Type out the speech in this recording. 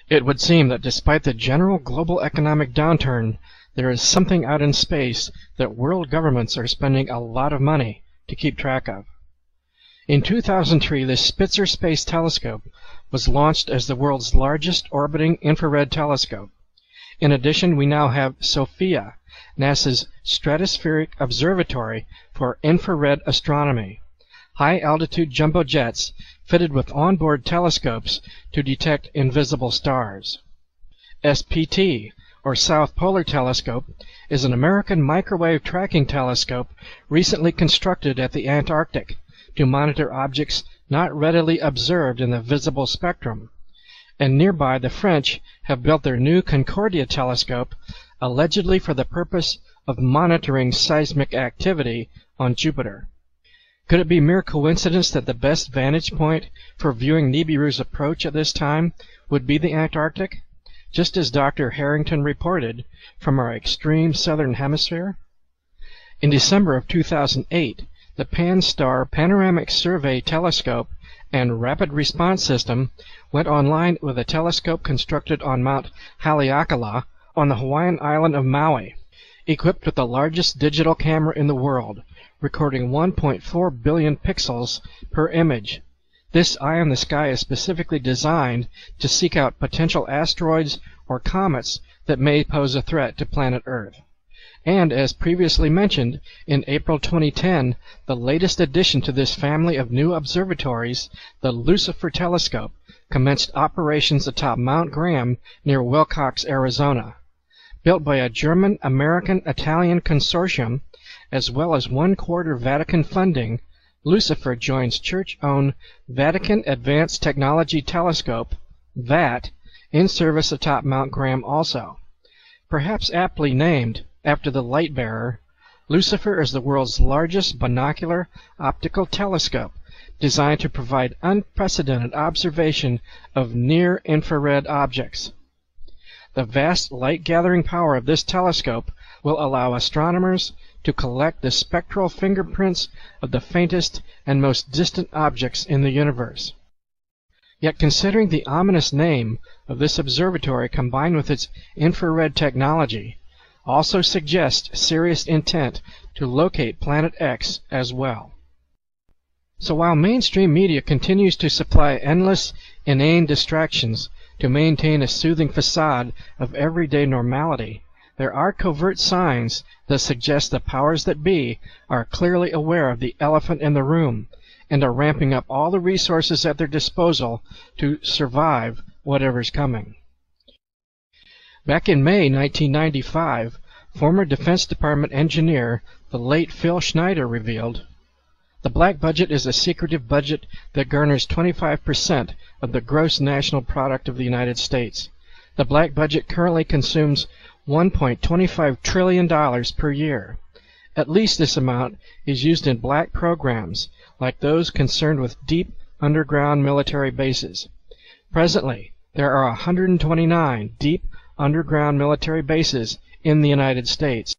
It would seem that despite the general global economic downturn, there is something out in space that world governments are spending a lot of money to keep track of. In 2003, the Spitzer Space Telescope was launched as the world's largest orbiting infrared telescope. In addition, we now have SOFIA, NASA's Stratospheric Observatory for Infrared Astronomy, high-altitude jumbo jets fitted with onboard telescopes to detect invisible stars. SPT, or South Polar Telescope, is an American microwave tracking telescope recently constructed at the Antarctic to monitor objects not readily observed in the visible spectrum. And nearby, the French have built their new Concordia telescope, allegedly for the purpose of monitoring seismic activity on Jupiter. Could it be mere coincidence that the best vantage point for viewing Nibiru's approach at this time would be the Antarctic, just as Dr. Harrington reported from our extreme southern hemisphere? In December of 2008, the Pan-STARRS Panoramic Survey Telescope and Rapid Response System went online with a telescope constructed on Mount Haleakala on the Hawaiian island of Maui, equipped with the largest digital camera in the world, recording 1.4 billion pixels per image. This eye in the sky is specifically designed to seek out potential asteroids or comets that may pose a threat to planet Earth. And as previously mentioned, in April 2010, the latest addition to this family of new observatories, the Lucifer Telescope, commenced operations atop Mount Graham near Wilcox, Arizona. Built by a German, American, Italian consortium, as well as one-quarter Vatican funding, Lucifer joins church-owned Vatican Advanced Technology Telescope, VAT, in service atop Mount Graham also. Perhaps aptly named after the light bearer, Lucifer is the world's largest binocular optical telescope, designed to provide unprecedented observation of near-infrared objects. The vast light-gathering power of this telescope will allow astronomers to collect the spectral fingerprints of the faintest and most distant objects in the universe. Yet considering the ominous name of this observatory combined with its infrared technology, also suggests serious intent to locate Planet X as well. So while mainstream media continues to supply endless, inane distractions to maintain a soothing facade of everyday normality, there are covert signs that suggest the powers that be are clearly aware of the elephant in the room and are ramping up all the resources at their disposal to survive whatever's coming. Back in May 1995, former Defense Department engineer, the late Phil Schneider, revealed, "The black budget is a secretive budget that garners 25% of the gross national product of the United States. The black budget currently consumes $1.25 trillion per year. At least this amount is used in black programs, like those concerned with deep underground military bases. Presently, there are 129 deep underground military bases in the United States.